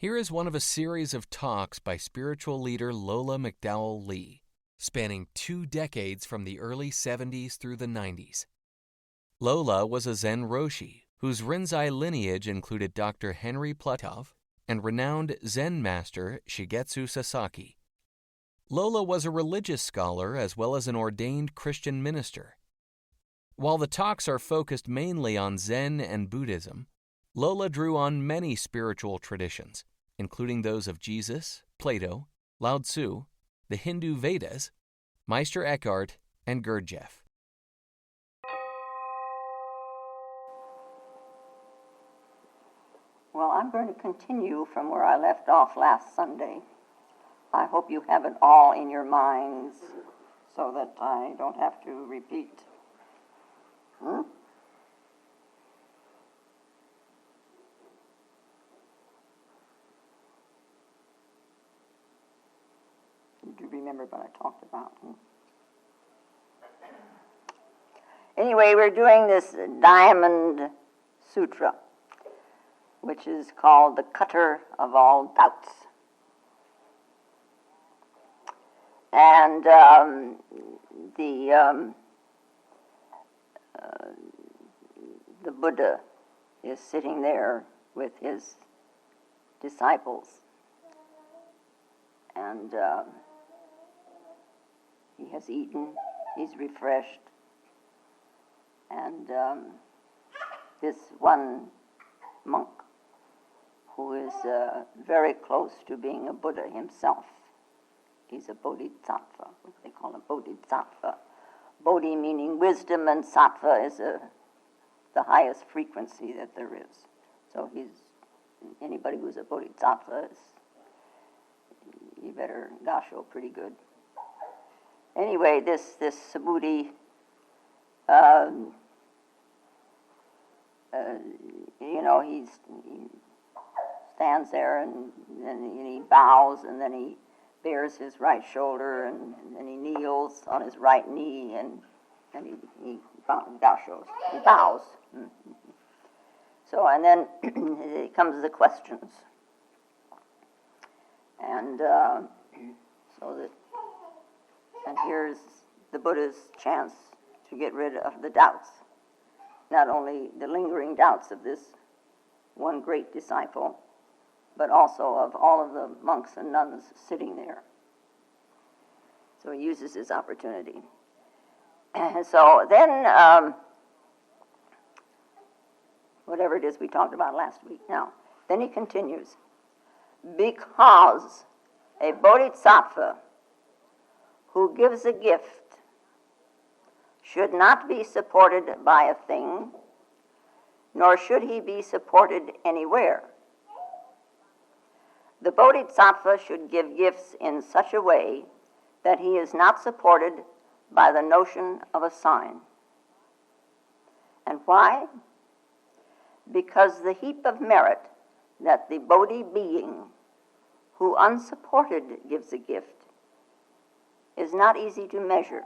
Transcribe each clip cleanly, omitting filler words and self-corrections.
Here is one of a series of talks by spiritual leader Lola McDowell Lee, spanning 2 decades from the early 70s through the 90s. Lola was a Zen Roshi, whose Rinzai lineage included Dr. Henry Platov and renowned Zen master Shigetsu Sasaki. Lola was a religious scholar as well as an ordained Christian minister. While the talks are focused mainly on Zen and Buddhism, Lola drew on many spiritual traditions, including those of Jesus, Plato, Lao Tzu, the Hindu Vedas, Meister Eckhart, and Gurdjieff. Well, I'm going to continue from where I left off last Sunday. I hope you have it all in your minds so that I don't have to repeat. Do you remember what I talked about? Anyway, we're doing this Diamond Sutra, which is called the cutter of all doubts. And the Buddha is sitting there with his disciples, and he has eaten, he's refreshed, and this one monk, who is very close to being a Buddha himself, he's a Bodhisattva, what they call a Bodhisattva. Bodhi meaning wisdom, and sattva is the highest frequency that there is. So anybody who's a Bodhisattva you better gasho pretty good. Anyway, this Subhuti, he stands there and he bows, and then he bares his right shoulder, and he kneels on his right knee, and he bows. So, and then it comes the questions. And and here's the Buddha's chance to get rid of the doubts, not only the lingering doubts of this one great disciple, but also of all of the monks and nuns sitting there. So he uses his opportunity. And so then, whatever it is we talked about last week. Now, then he continues, because a bodhisattva who gives a gift should not be supported by a thing, nor should he be supported anywhere. The bodhisattva should give gifts in such a way that he is not supported by the notion of a sign. And why? Because the heap of merit that the Bodhi being who unsupported gives a gift is not easy to measure.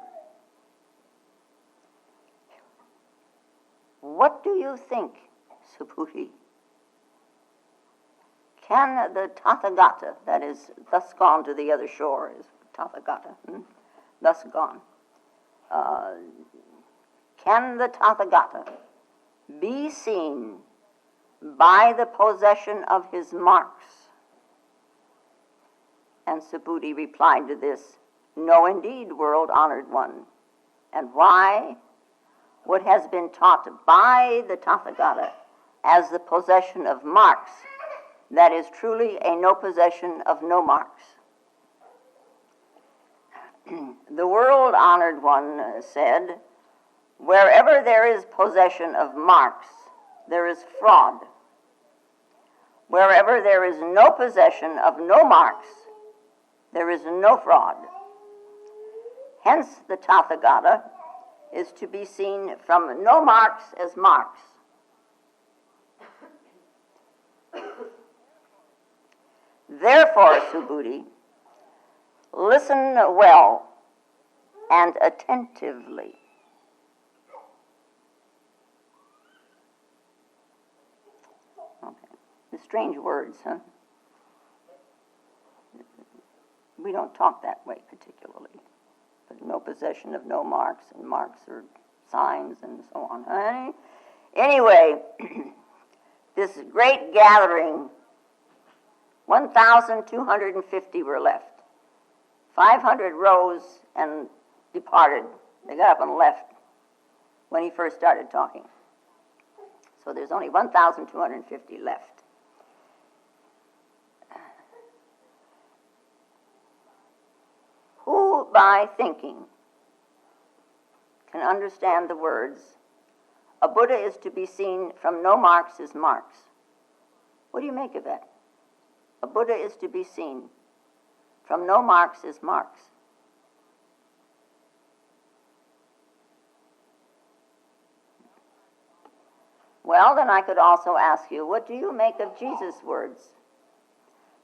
What do you think, Subhuti? Can the Tathagata, that is, thus gone to the other shore, is Tathagata, thus gone, can the Tathagata be seen by the possession of his marks? And Subhuti replied to this, no, indeed, world-honored one. And why? What has been taught by the Tathagata as the possession of marks, that is truly a no possession of no marks. The world-honored one said, wherever there is possession of marks, there is fraud. Wherever there is no possession of no marks, there is no fraud. Hence, the Tathagata is to be seen from no marks as marks. Therefore, Subhuti, listen well and attentively. Okay. The strange words, huh? We don't talk that way particularly. But no possession of no marks, and marks are signs and so on. Anyway, this great gathering, 1,250 were left. 500 rose and departed. They got up and left when he first started talking. So there's only 1,250 left. Who, by thinking, can understand the words, a Buddha is to be seen from no marks as marks? What do you make of that? A Buddha is to be seen from no marks as marks. Well, then I could also ask you, what do you make of Jesus' words?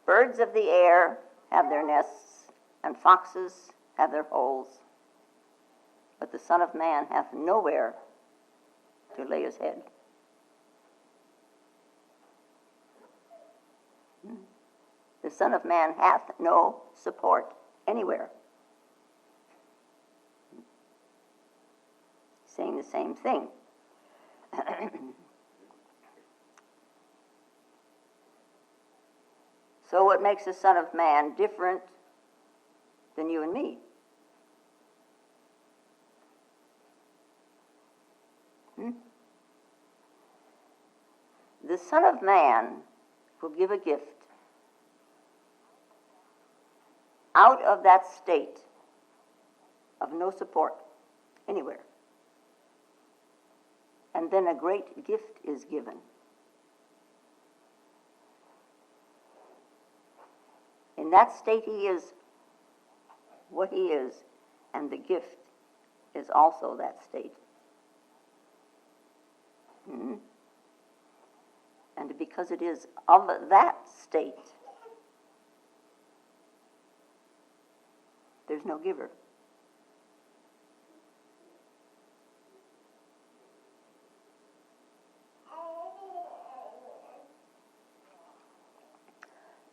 Birds of the air have their nests, and foxes have their holes, but the Son of Man hath nowhere to lay his head. The Son of Man hath no support anywhere. Saying the same thing. So what makes the Son of Man different than you and me? The Son of Man will give a gift out of that state of no support anywhere. And then a great gift is given. In that state he is what he is, and the gift is also that state. And because it is of that state, there's no giver.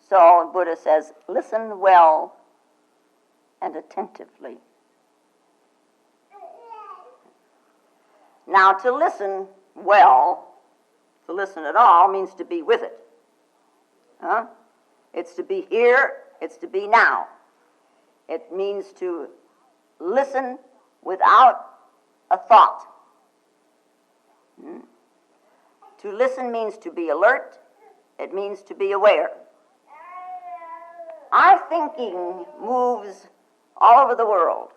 So Buddha says, listen well and attentively. Now, to listen well, to listen at all, means to be with it. It's to be here, it's to be now. It means to listen without a thought. To listen means to be alert, it means to be aware. Our thinking moves all over the world.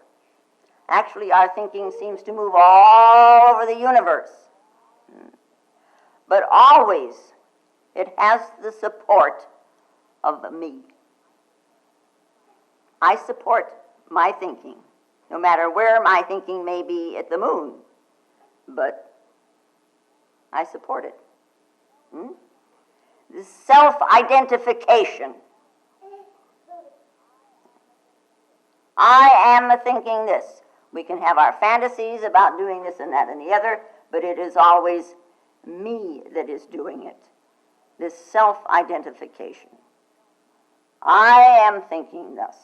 Actually, our thinking seems to move all over the universe. But always it has the support of me. I support my thinking, no matter where my thinking may be at the moon, but I support it. This self-identification. I am thinking this. We can have our fantasies about doing this and that and the other, but it is always me that is doing it. This self-identification. I am thinking thus.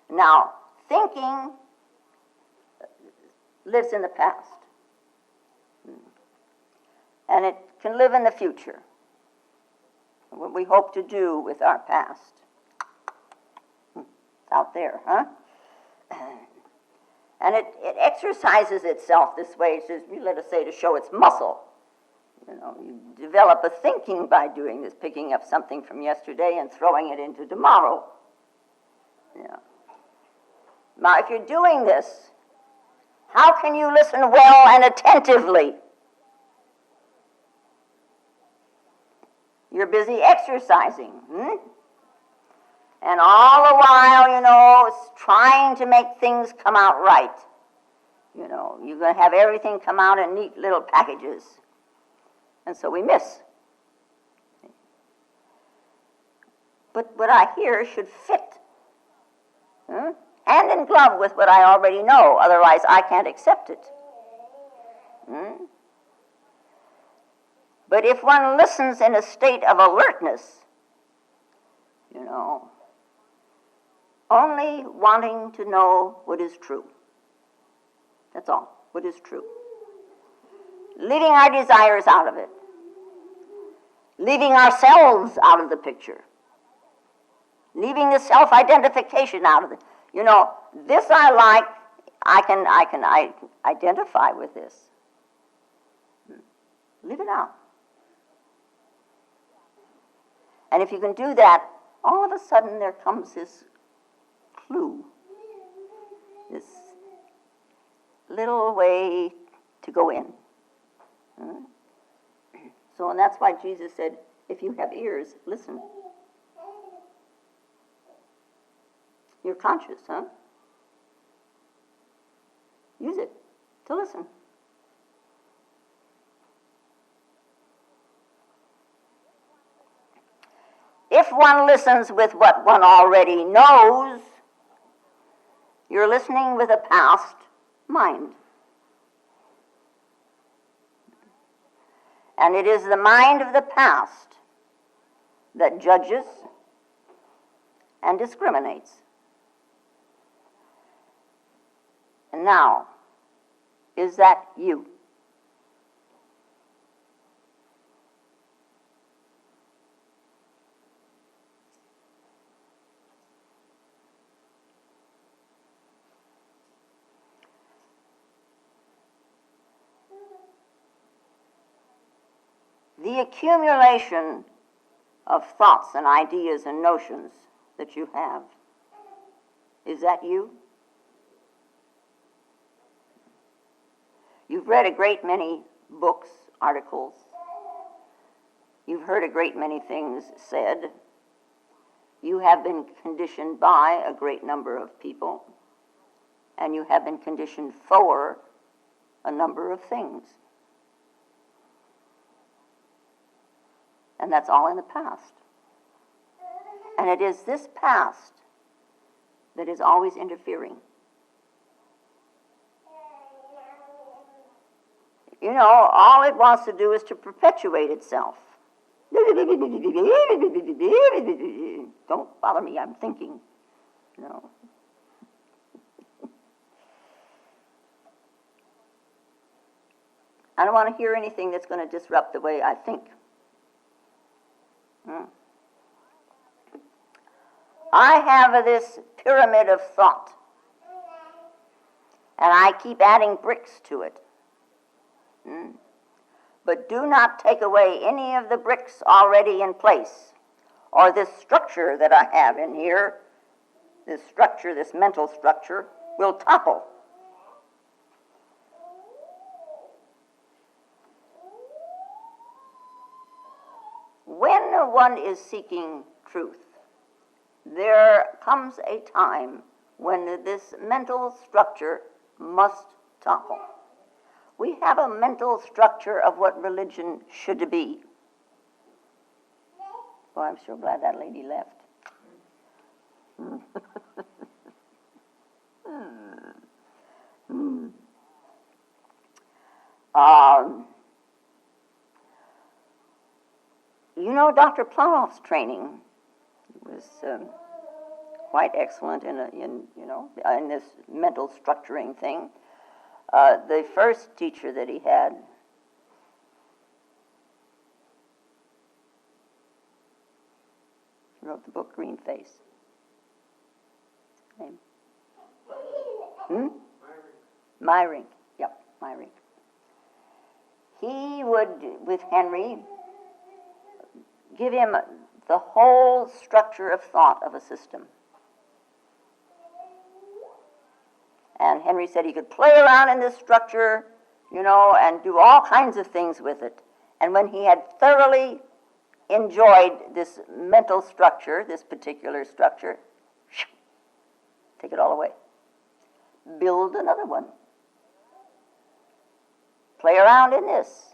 Now, thinking lives in the past. And it can live in the future. What we hope to do with our past. It's out there, And it exercises itself this way, let us say, to show its muscle. You develop a thinking by doing this, picking up something from yesterday and throwing it into tomorrow. Now, if you're doing this, how can you listen well and attentively? You're busy exercising, And all the while, it's trying to make things come out right. You're going to have everything come out in neat little packages. And so we miss. But what I hear should fit. Hand in glove with what I already know. Otherwise, I can't accept it. But if one listens in a state of alertness, you know, only wanting to know what is true. That's all, what is true. Leaving our desires out of it. Leaving ourselves out of the picture. Leaving the self-identification out of it. You know, this I like, I can identify with this. Leave it out. And if you can do that, all of a sudden there comes this clue, this little way to go in. So, and that's why Jesus said, if you have ears, listen. You're conscious, huh? Use it to listen. If one listens with what one already knows, you're listening with a past mind. And it is the mind of the past that judges and discriminates. And now, is that you? The accumulation of thoughts and ideas and notions that you have, is that you? You've read a great many books, articles. You've heard a great many things said. You have been conditioned by a great number of people, and you have been conditioned for a number of things. And that's all in the past. And it is this past that is always interfering. You know, all it wants to do is to perpetuate itself. Don't bother me, I'm thinking. No. I don't want to hear anything that's going to disrupt the way I think. I have this pyramid of thought, and I keep adding bricks to it. But do not take away any of the bricks already in place, or this structure that I have in here, this structure, this mental structure, will topple. When one is seeking truth, there comes a time when this mental structure must topple. We have a mental structure of what religion should be. Well, I'm so glad that lady left. You know, Dr. Plumhoff's training was quite excellent in this mental structuring thing. The first teacher that he had wrote the book Green Face. Name? Meyerink. Yep, Meyerink. He would, with Henry, give him the whole structure of thought of a system. And Henry said he could play around in this structure, and do all kinds of things with it. And when he had thoroughly enjoyed this mental structure, this particular structure, take it all away. Build another one. Play around in this.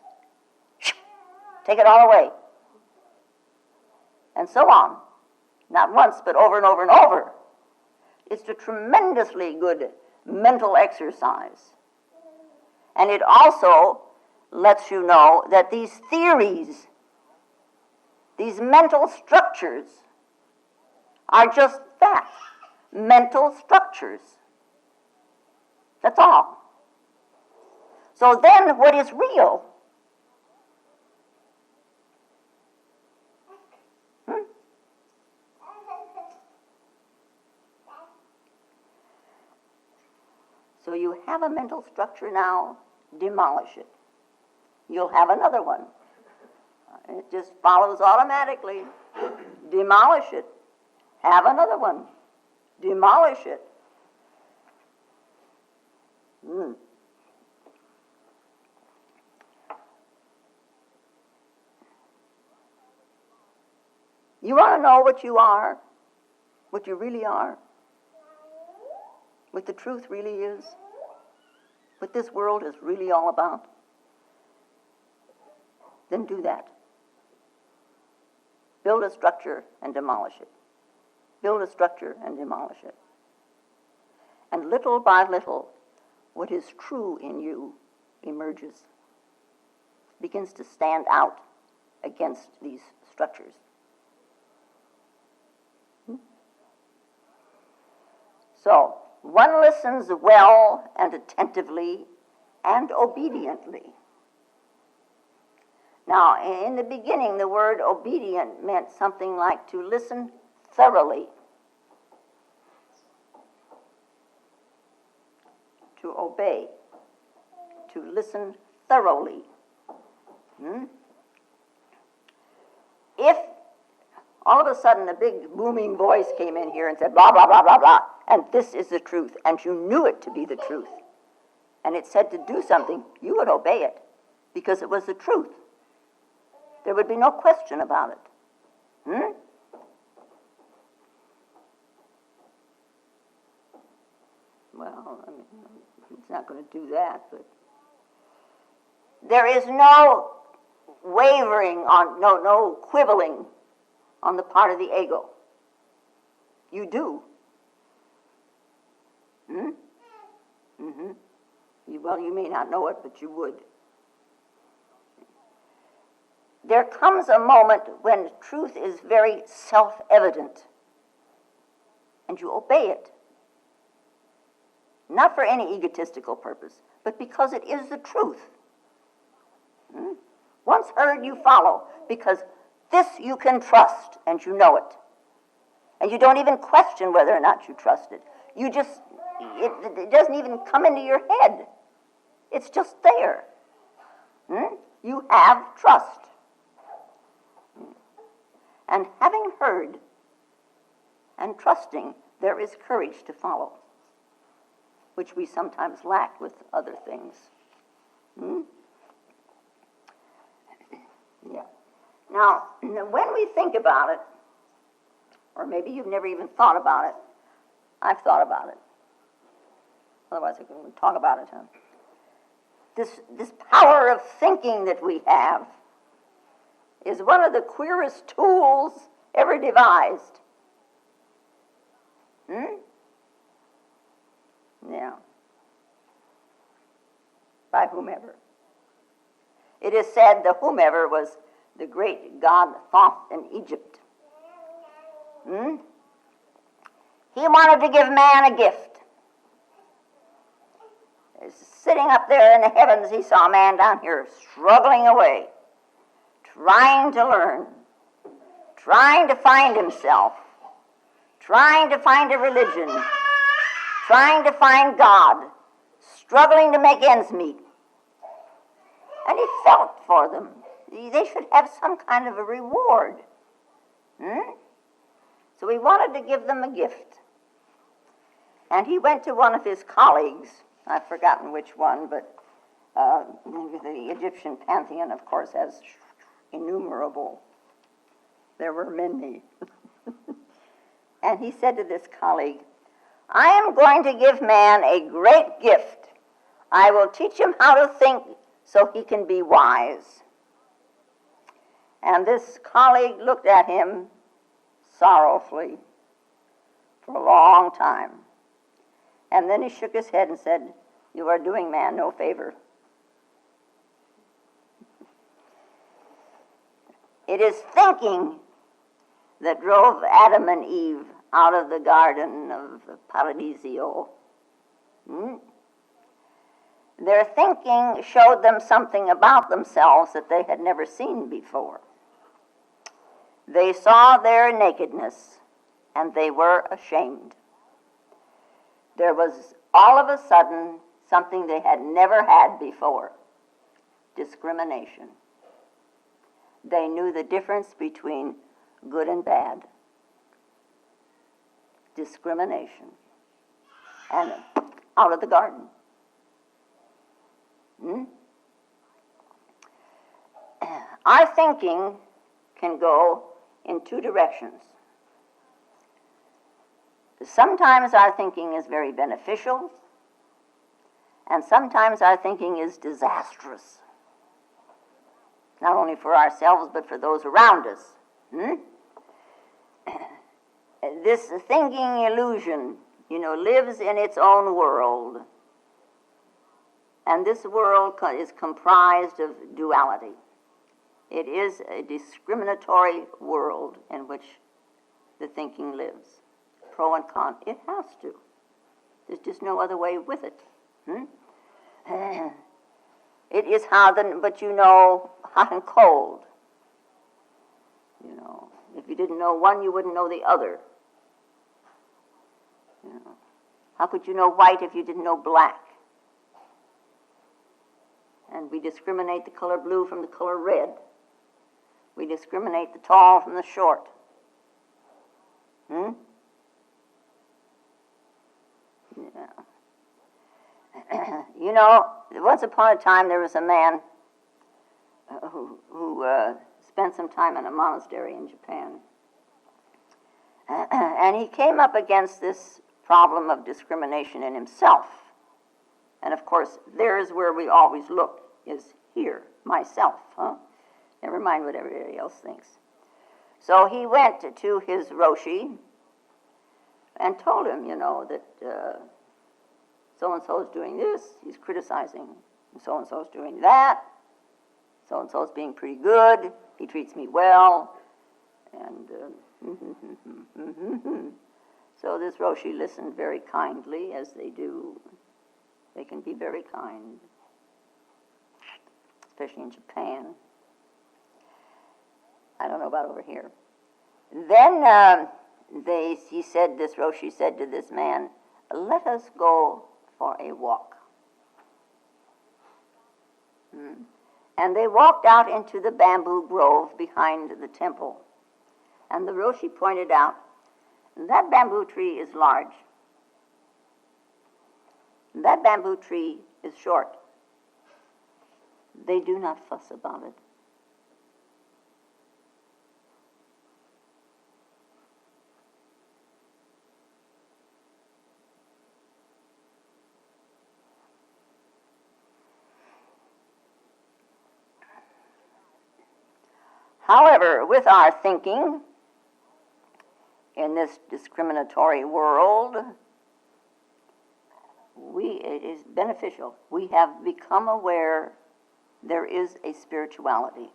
Take it all away. And so on. Not once, but over and over and over. It's a tremendously good mental exercise. And it also lets you know that these theories, these mental structures, are just that, mental structures. That's all. So then what is real? So you have a mental structure now, demolish it. You'll have another one. It just follows automatically. Demolish it. Have another one. Demolish it. You want to know what you are? What you really are? What the truth really is? What this world is really all about? Then do that. Build a structure and demolish it. Build a structure and demolish it. And little by little, what is true in you emerges, begins to stand out against these structures. So, one listens well and attentively and obediently. Now, in the beginning, the word obedient meant something like to listen thoroughly. To obey. To listen thoroughly. If all of a sudden a big booming voice came in here and said blah, blah, blah, blah, blah, and this is the truth, and you knew it to be the truth, and it said to do something, you would obey it because it was the truth. There would be no question about it. Well, I mean, it's not going to do that, but there is no wavering on, no quibbling on the part of the ego. You do. Well, you may not know it, but you would. There comes a moment when truth is very self-evident, and you obey it. Not for any egotistical purpose, but because it is the truth. Once heard, you follow, because this you can trust, and you know it. And you don't even question whether or not you trust it. You just, it doesn't even come into your head. It's just there. You have trust. And having heard and trusting, there is courage to follow, which we sometimes lack with other things. Yeah. Now, when we think about it, or maybe you've never even thought about it, I've thought about it. Otherwise, I couldn't talk about it, huh? This power of thinking that we have is one of the queerest tools ever devised. Yeah. By whomever. It is said the whomever was the great god Thoth in Egypt. He wanted to give man a gift. Sitting up there in the heavens, he saw man down here struggling away, trying to learn, trying to find himself, trying to find a religion, trying to find God, struggling to make ends meet. And he felt for them. They should have some kind of a reward. So he wanted to give them a gift. And he went to one of his colleagues, I've forgotten which one, but the Egyptian pantheon, of course, has innumerable. There were many. And he said to this colleague, I am going to give man a great gift. I will teach him how to think so he can be wise. And this colleague looked at him sorrowfully for a long time. And then he shook his head and said, you are doing man no favor. It is thinking that drove Adam and Eve out of the garden of Paradiso. Their thinking showed them something about themselves that they had never seen before. They saw their nakedness, and they were ashamed. There was all of a sudden something they had never had before: discrimination. They knew the difference between good and bad. Discrimination. And out of the garden. Our thinking can go in two directions. Sometimes our thinking is very beneficial, and sometimes our thinking is disastrous. Not only for ourselves, but for those around us. This thinking illusion, lives in its own world. And this world is comprised of duality. It is a discriminatory world in which the thinking lives. Pro and con. It has to. There's just no other way with it. It is hot and cold. If you didn't know one, you wouldn't know the other. How could you know white if you didn't know black? And we discriminate the color blue from the color red. We discriminate the tall from the short. Once upon a time there was a man who spent some time in a monastery in Japan. And he came up against this problem of discrimination in himself. And of course, there's where we always look, is here, myself. Never mind what everybody else thinks. So he went to his Roshi and told him, that so-and-so's doing this, he's criticizing, and so-and-so's doing that, so-and-so's being pretty good, he treats me well, and so this Roshi listened very kindly, as they do. They can be very kind, especially in Japan. I don't know about over here. Then this Roshi said to this man, "Let us go for a walk." And they walked out into the bamboo grove behind the temple. And the Roshi pointed out, that bamboo tree is large. That bamboo tree is short. They do not fuss about it. However, with our thinking in this discriminatory world, it is beneficial. We have become aware there is a spirituality.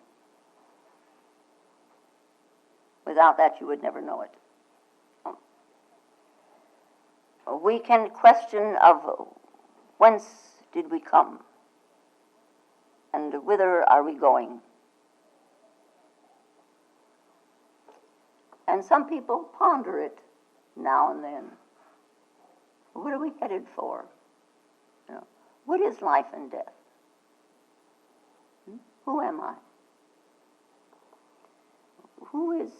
Without that, you would never know it. We can question of whence did we come and whither are we going. And some people ponder it now and then. What are we headed for? What is life and death? Who am I? Who is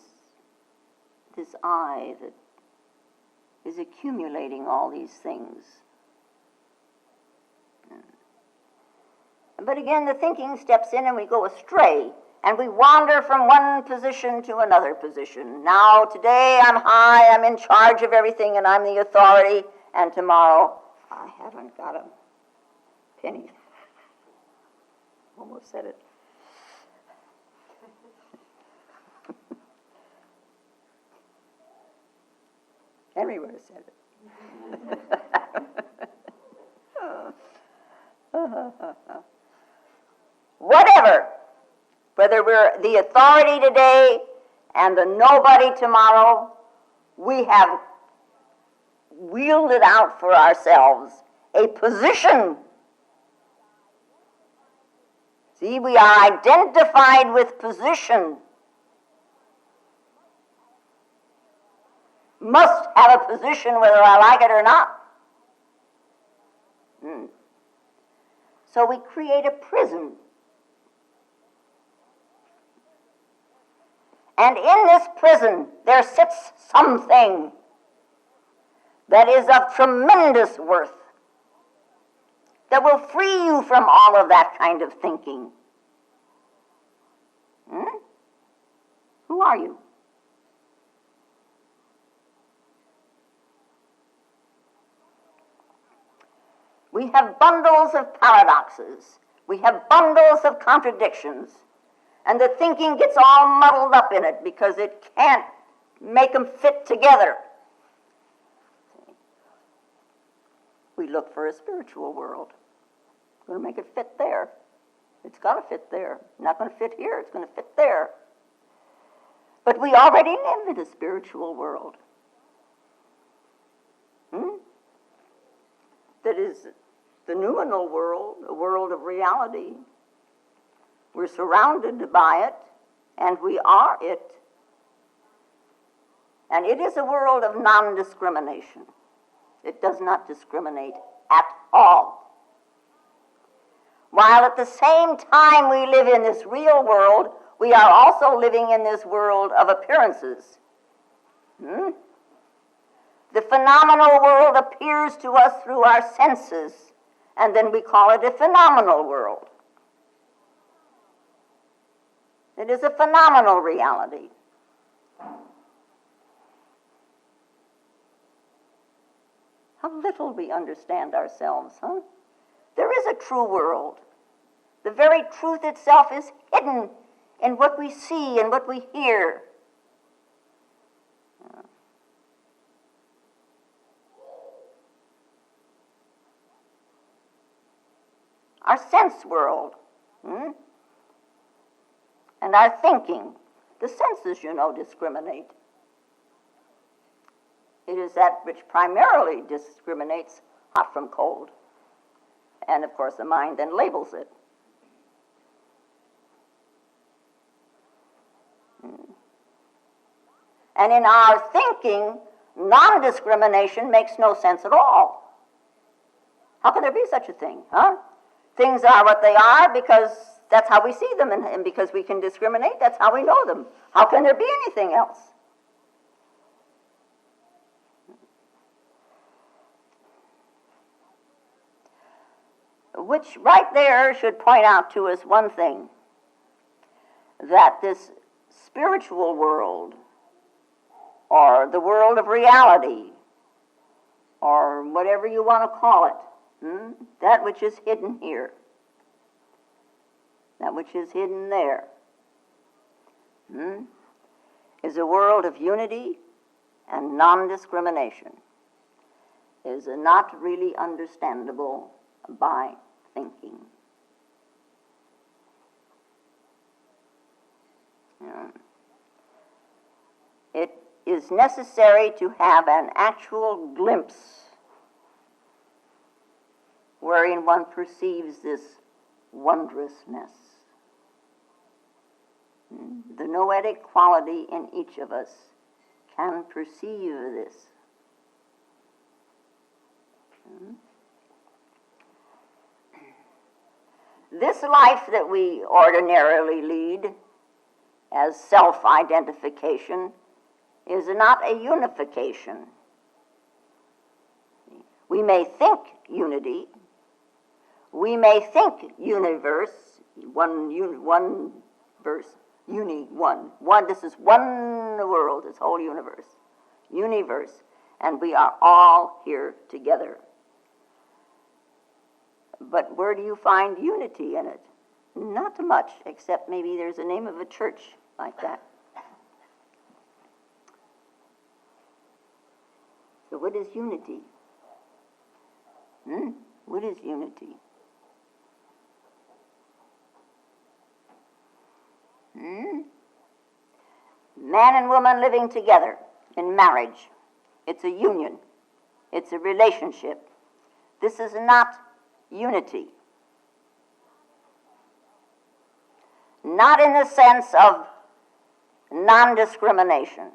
this I that is accumulating all these things? But again, the thinking steps in and we go astray. And we wander from one position to another position. Now, today I'm high, I'm in charge of everything, and I'm the authority. And tomorrow, I haven't got a penny. Almost said it. Henry would have said it. Whatever. Whether we're the authority today and the nobody tomorrow, we have wielded out for ourselves a position. See, we are identified with position. Must have a position whether I like it or not. So we create a prison. And in this prison there sits something that is of tremendous worth, that will free you from all of that kind of thinking. Who are you? We have bundles of paradoxes. We have bundles of contradictions. And the thinking gets all muddled up in it because it can't make them fit together. We look for a spiritual world. We're going to make it fit there. It's got to fit there. Not going to fit here. It's going to fit there. But we already live in a spiritual world. That is the noumenal world, a world of reality. We're surrounded by it, and we are it. And it is a world of non-discrimination. It does not discriminate at all. While at the same time we live in this real world, we are also living in this world of appearances. The phenomenal world appears to us through our senses, and then we call it a phenomenal world. It is a phenomenal reality. How little we understand ourselves, huh? There is a true world. The very truth itself is hidden in what we see and what we hear. Our sense world, and our thinking. The senses, discriminate. It is that which primarily discriminates hot from cold. And, of course, the mind then labels it. And in our thinking, non-discrimination makes no sense at all. How can there be such a thing, huh? Things are what they are because that's how we see them, and because we can discriminate, that's how we know them. How can there be anything else? Which right there should point out to us one thing, that this spiritual world, or the world of reality, or whatever you want to call it, that which is hidden here, that which is hidden there, is a world of unity and non-discrimination, is not really understandable by thinking. It is necessary to have an actual glimpse wherein one perceives this wondrousness. The noetic quality in each of us can perceive this. This life that we ordinarily lead as self-identification is not a unification. We may think unity, we may think universe, one verse, one, this is one world, this whole universe, and we are all here together. But where do you find unity in it? Not much, except maybe there's a name of a church like that. So what is unity? What is unity? Man and woman living together. in marriage. It's a union. It's a relationship. This is not unity. Not in the sense of non-discrimination.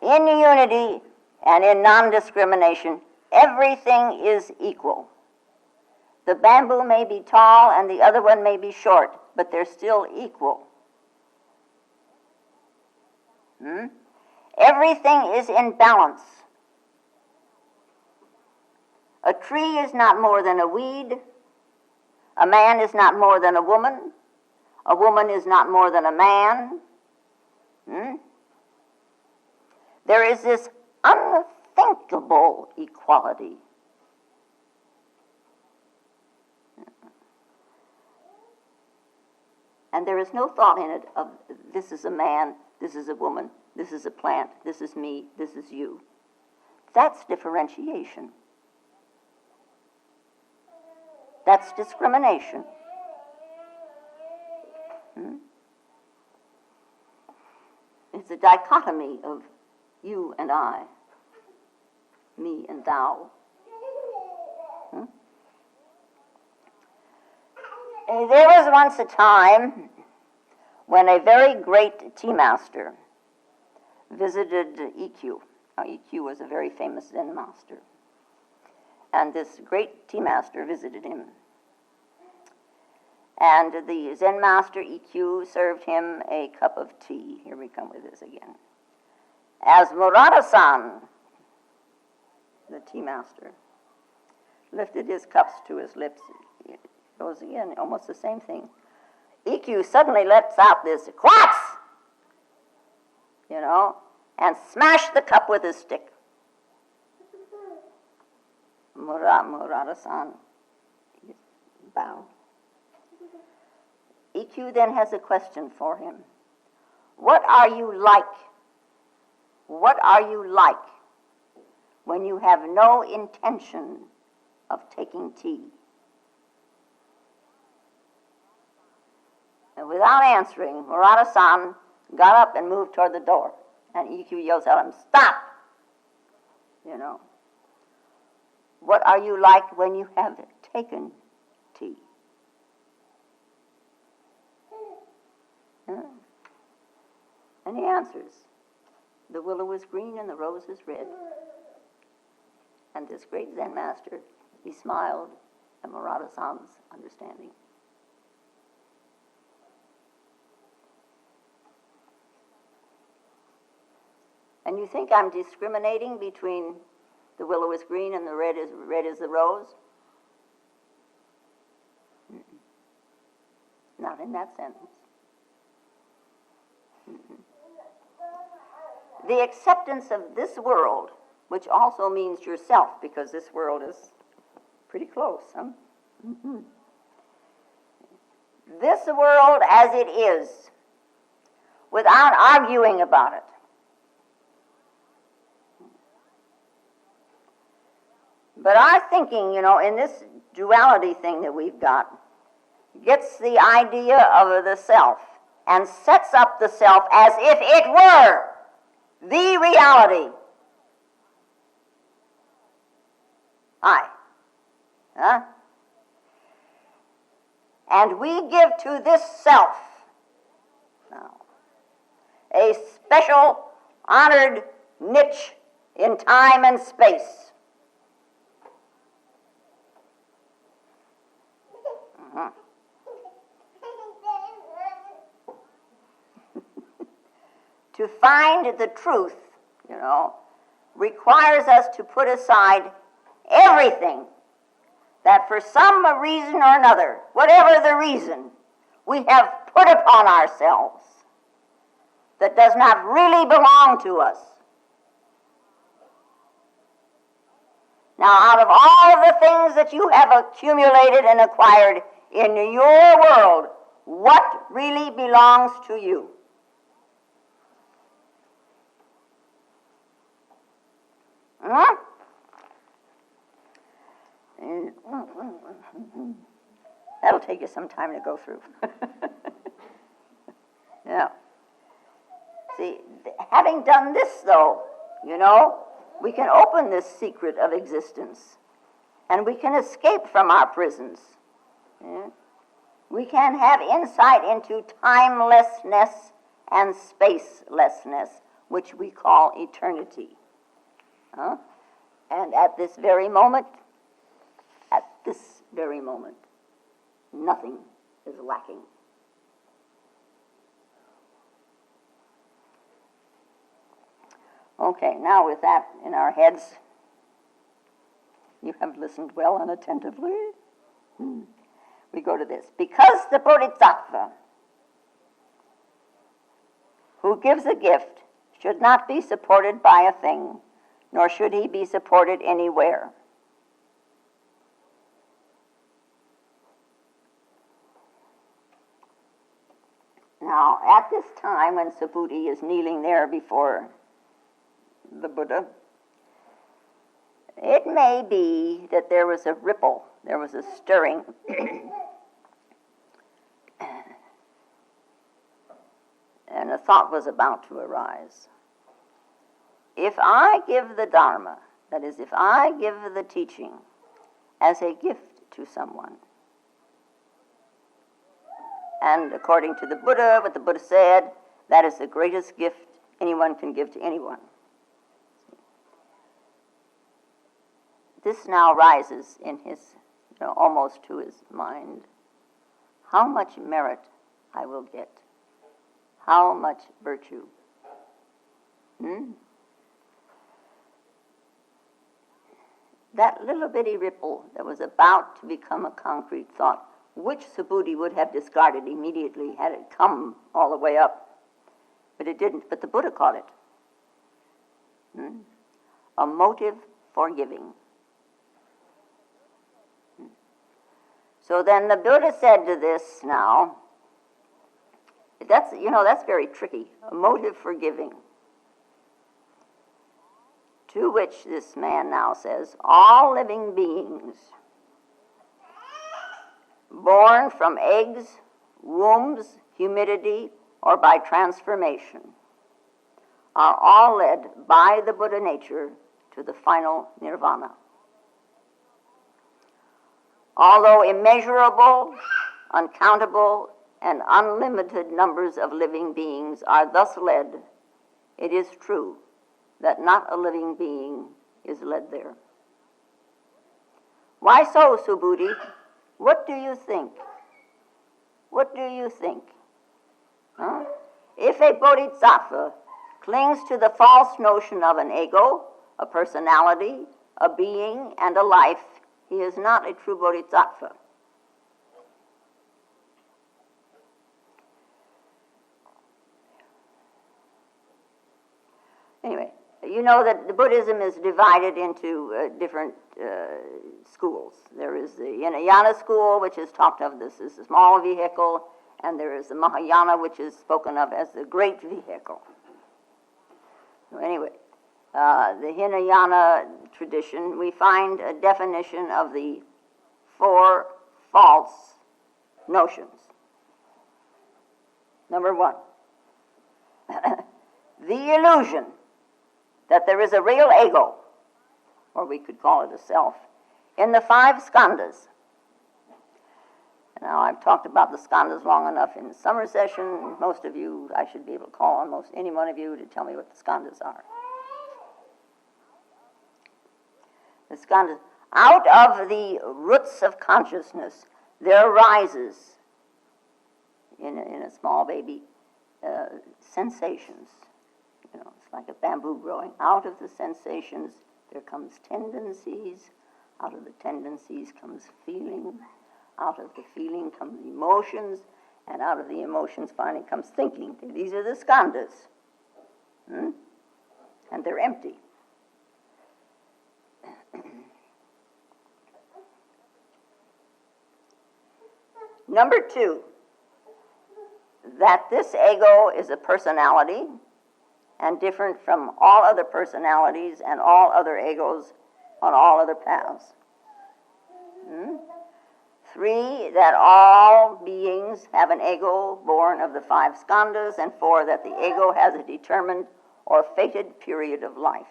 In unity and in non-discrimination, everything is equal. The bamboo may be tall and the other one may be short, but they're still equal. Everything is in balance. A tree is not more than a weed. A man is not more than a woman. A woman is not more than a man. There is this unthinkable equality. And there is no thought in it of this is a man, this is a woman, this is a plant, this is me, this is you. That's differentiation. That's discrimination. It's a dichotomy of you and I, me and thou. There was once a time when a very great tea master visited EQ. Now, EQ was a very famous Zen master. And this great tea master visited him. And the Zen master, EQ, served him a cup of tea. Here we come with this again. As Murata-san, the tea master, lifted his cups to his lips, it goes again, almost the same thing. EQ suddenly lets out this quats, and smashed the cup with his stick. Murata-san bowed. EQ then has a question for him. What are you like? What are you like when you have no intention of taking tea? And without answering, Murata-san got up and moved toward the door. And EQ yells at him, "Stop!" What are you like when you have taken tea? And he answers, the willow is green and the rose is red. And this great Zen master, he smiled at Murata-san's understanding. And you think I'm discriminating between the willow is green and the red is the rose? Not in that sentence. The acceptance of this world, which also means yourself, because this world is pretty close, This world as it is, without arguing about it. But our thinking, in this duality thing that we've got, gets the idea of the self and sets up the self as if it were the reality. And we give to this self now a special honored niche in time and space. To find the truth, requires us to put aside everything that for some reason or another, whatever the reason, we have put upon ourselves that does not really belong to us. Now, out of all the things that you have accumulated and acquired in your world, what really belongs to you? That'll take you some time to go through. Yeah. Having done this, though, we can open this secret of existence, and we can escape from our prisons. Yeah? We can have insight into timelessness and spacelessness, which we call eternity. And at this very moment, nothing is lacking. Okay, now with that in our heads, you have listened well and attentively. We go to this. Because the Bodhisattva who gives a gift should not be supported by a thing, nor should he be supported anywhere. Now, at this time when Subhuti is kneeling there before the Buddha, it may be that there was a ripple, there was a stirring. And a thought was about to arise. If I give the Dharma, that is, if I give the teaching as a gift to someone, and according to the Buddha, what the Buddha said, that is the greatest gift anyone can give to anyone. This now rises in his, almost to his mind. How much merit I will get. How much virtue. That little bitty ripple that was about to become a concrete thought, which Subhuti would have discarded immediately had it come all the way up. But it didn't. But the Buddha caught it. A motive for giving. So then the Buddha said to this now, that's very tricky, a motive for giving. To which this man now says, all living beings, born from eggs, wombs, humidity, or by transformation, are all led by the Buddha nature to the final nirvana. Although immeasurable, uncountable, and unlimited numbers of living beings are thus led, it is true that not a living being is led there. Why so, Subhuti? What do you think? What do you think? If a bodhisattva clings to the false notion of an ego, a personality, a being, and a life, he is not a true bodhisattva. Anyway, you know that the Buddhism is divided into different schools. There is the Hinayana school, which is talked of this as a small vehicle, and there is the Mahayana, which is spoken of as the great vehicle. So anyway, the Hinayana tradition, we find a definition of the 4 false notions. Number 1, the illusion that there is a real ego, or we could call it a self, in the 5 skandhas. Now, I've talked about the skandhas long enough in summer session. Most of you, I should be able to call on most any one of you to tell me what the skandhas are. The skandhas, out of the roots of consciousness, there arises, in a small baby, sensations. It's like a bamboo growing. Out of the sensations, there comes tendencies. Out of the tendencies comes feeling. Out of the feeling comes emotions. And out of the emotions finally comes thinking. These are the skandhas. And they're empty. Number 2, that this ego is a personality and different from all other personalities and all other egos on all other paths. 3, that all beings have an ego born of the 5 skandhas, and 4, that the ego has a determined or fated period of life.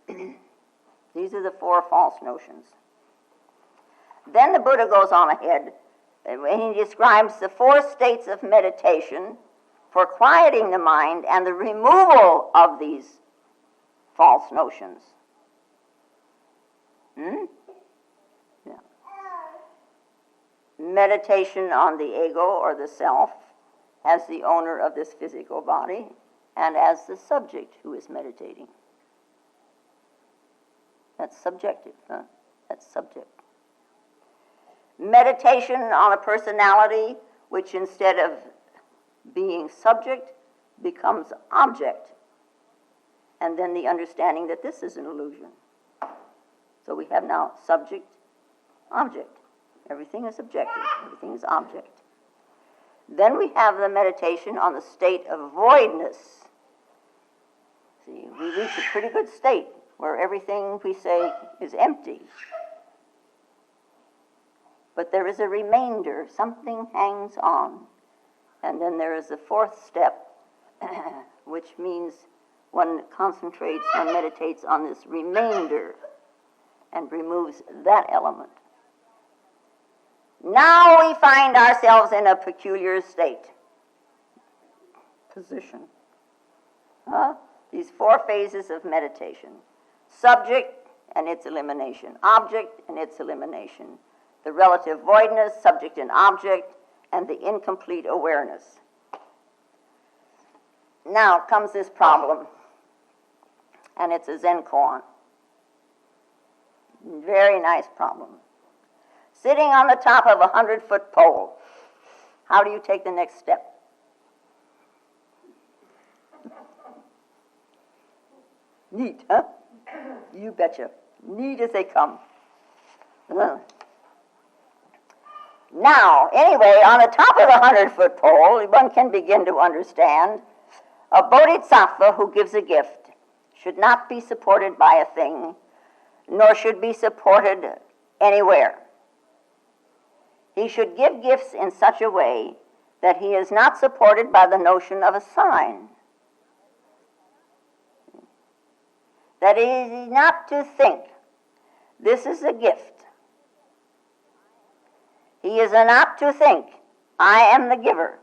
These are the four false notions. Then the Buddha goes on ahead and he describes the four states of meditation for quieting the mind and the removal of these false notions. Yeah. Meditation on the ego or the self as the owner of this physical body and as the subject who is meditating. That's subjective, huh? That's subject. Meditation on a personality which instead of being subject becomes object. And then the understanding that this is an illusion. So we have now subject, object. Everything is objective, everything is object. Then we have the meditation on the state of voidness. See, we reach a pretty good state where everything we say is empty. But there is a remainder, something hangs on. And then there is a fourth step, which means one concentrates and meditates on this remainder and removes that element. Now we find ourselves in a peculiar state, position. These four phases of meditation. Subject and its elimination. Object and its elimination. The relative voidness, subject and object, and the incomplete awareness. Now comes this problem, and it's a Zen koan. Very nice problem. Sitting on the top of a 100-foot pole, how do you take the next step? Neat, huh? You betcha. Neat as they come. Now, anyway, on the top of the 100-foot pole, one can begin to understand a Bodhisattva who gives a gift should not be supported by a thing, nor should be supported anywhere. He should give gifts in such a way that he is not supported by the notion of a sign. That he is not to think, this is a gift. He is not to think, I am the giver,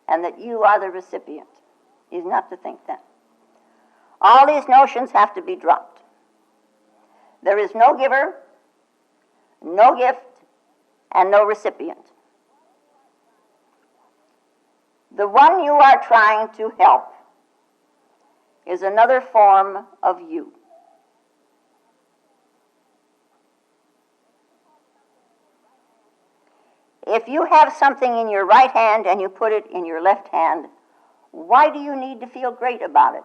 and that you are the recipient. He is not to think that. All these notions have to be dropped. There is no giver, no gift, and no recipient. The one you are trying to help is another form of you. If you have something in your right hand and you put it in your left hand, why do you need to feel great about it?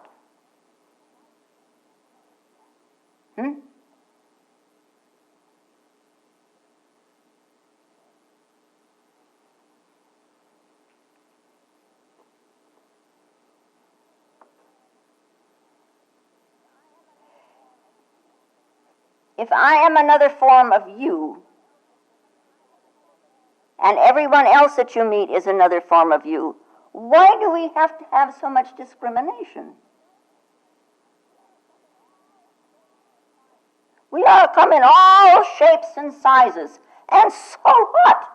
If I am another form of you, and everyone else that you meet is another form of you, why do we have to have so much discrimination? We all come in all shapes and sizes, and so what?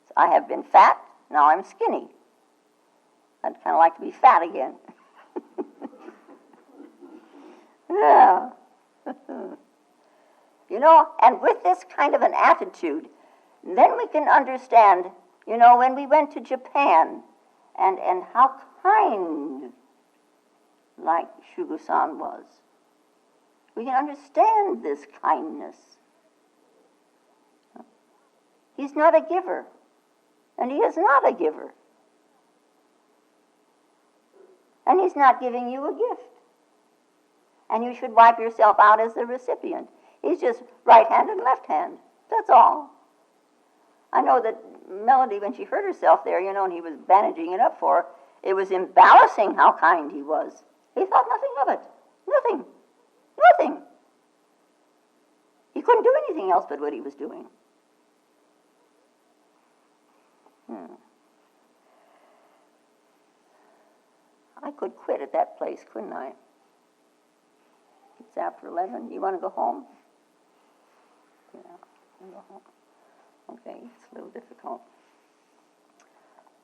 So I have been fat, now I'm skinny. I'd kind of like to be fat again. Yeah. And with this kind of an attitude, then we can understand, when we went to Japan and how kind, like Shugo-san was. We can understand this kindness. He's not a giver, and he is not a giver. And he's not giving you a gift. And you should wipe yourself out as the recipient. He's just right hand and left hand. That's all. I know that Melody, when she hurt herself there, and he was bandaging it up for her, it was embarrassing how kind he was. He thought nothing of it. Nothing. Nothing. He couldn't do anything else but what he was doing. I could quit at that place, couldn't I? It's after 11. You want to go home? Yeah, I'll go home. Okay, it's a little difficult.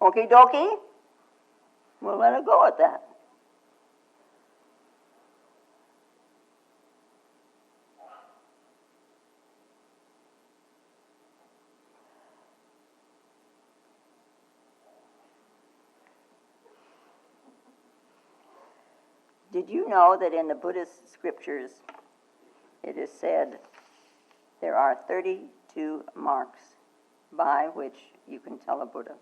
Okie dokie. We'll let it go at that. Did you know that in the Buddhist scriptures it is said there are 32 marks by which you can tell a Buddha?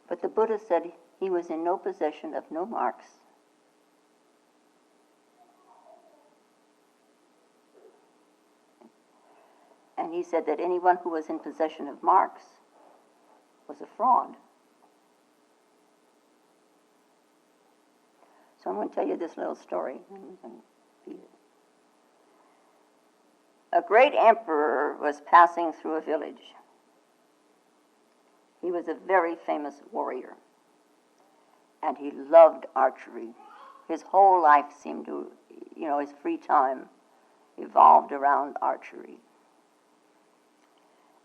But the Buddha said he was in no possession of no marks. And he said that anyone who was in possession of marks was a fraud. So I'm going to tell you this little story. A great emperor was passing through a village. He was a very famous warrior, and he loved archery. His whole life seemed to, his free time evolved around archery.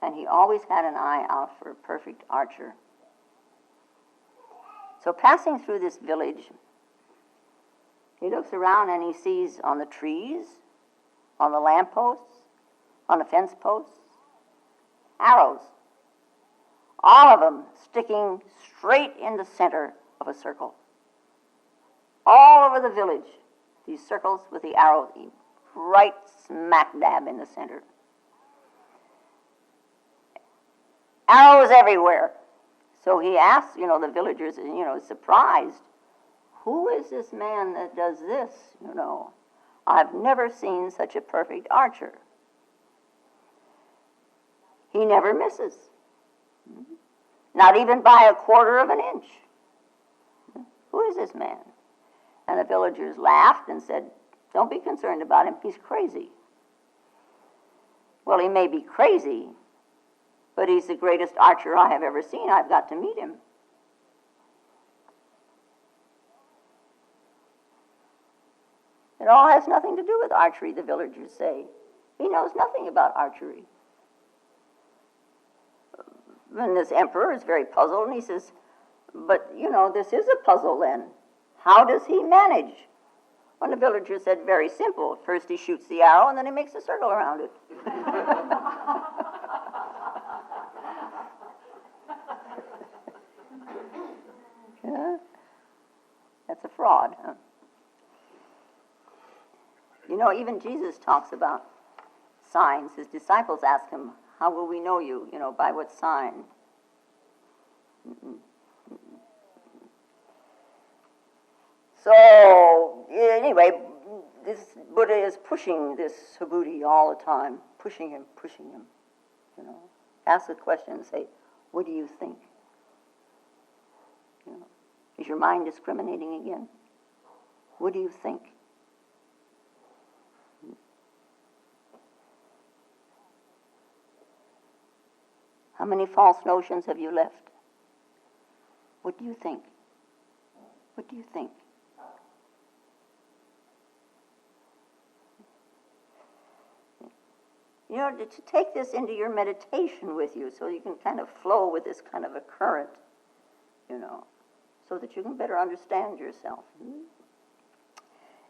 And he always had an eye out for a perfect archer. So passing through this village, he looks around and he sees on the trees, on the lampposts, on the fence posts, arrows. All of them sticking straight in the center of a circle. All over the village, these circles with the arrows right smack dab in the center. Arrows everywhere. So he asks, the villagers, surprised, who is this man that does this? I've never seen such a perfect archer. He never misses. Not even by a quarter of an inch. Who is this man? And the villagers laughed and said, don't be concerned about him, he's crazy. Well, he may be crazy, but he's the greatest archer I have ever seen. I've got to meet him. It all has nothing to do with archery, the villagers say. He knows nothing about archery. And this emperor is very puzzled, and he says, but, this is a puzzle then. How does he manage? Well, the villager said, very simple. First he shoots the arrow, and then he makes a circle around it. Yeah? That's a fraud, huh? Even Jesus talks about signs. His disciples ask him, how will we know you? By what sign? So, anyway, this Buddha is pushing this Subhuti all the time, pushing him. Ask the question and say, what do you think? Is your mind discriminating again? What do you think? How many false notions have you left? What do you think? What do you think? To take this into your meditation with you so you can kind of flow with this kind of a current, so that you can better understand yourself.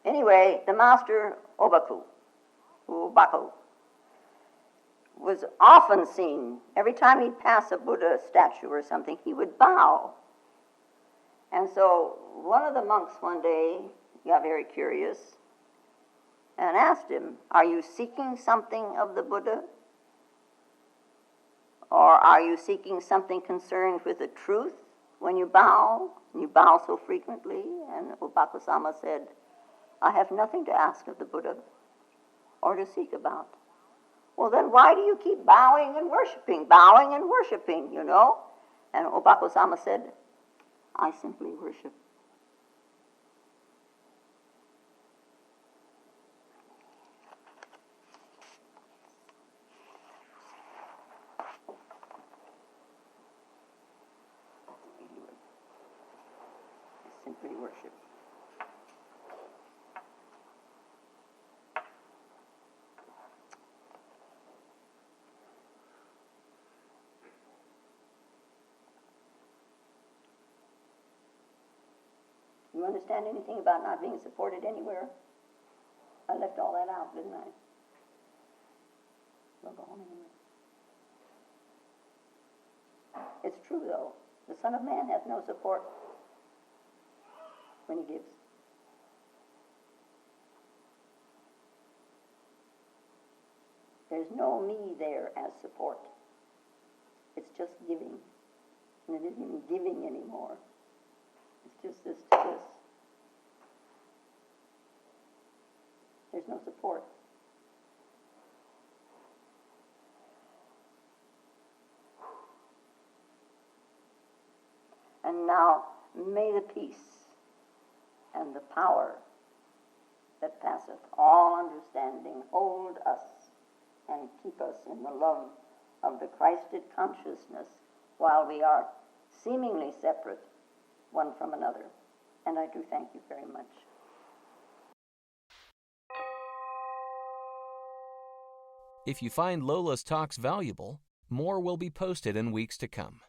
Anyway, the master Obaku, was often seen, every time he'd pass a Buddha statue or something, he would bow. And so one of the monks one day got very curious and asked him, are you seeking something of the Buddha? Or are you seeking something concerned with the truth when you bow? And you bow so frequently? And Obaku-sama said, I have nothing to ask of the Buddha or to seek about. Well, then why do you keep bowing and worshiping, you know? And Obako-sama said, I simply worship. I simply worship. You understand anything about not being supported anywhere? I left all that out, didn't I? Don't go home anyway. It's true, though. The Son of Man has no support when he gives. There's no me there as support. It's just giving. And it isn't even giving anymore. It's just this to this. There's no support. And now, may the peace and the power that passeth all understanding hold us and keep us in the love of the Christed consciousness while we are seemingly separate one from another. And I do thank you very much. If you find Lola's talks valuable, more will be posted in weeks to come.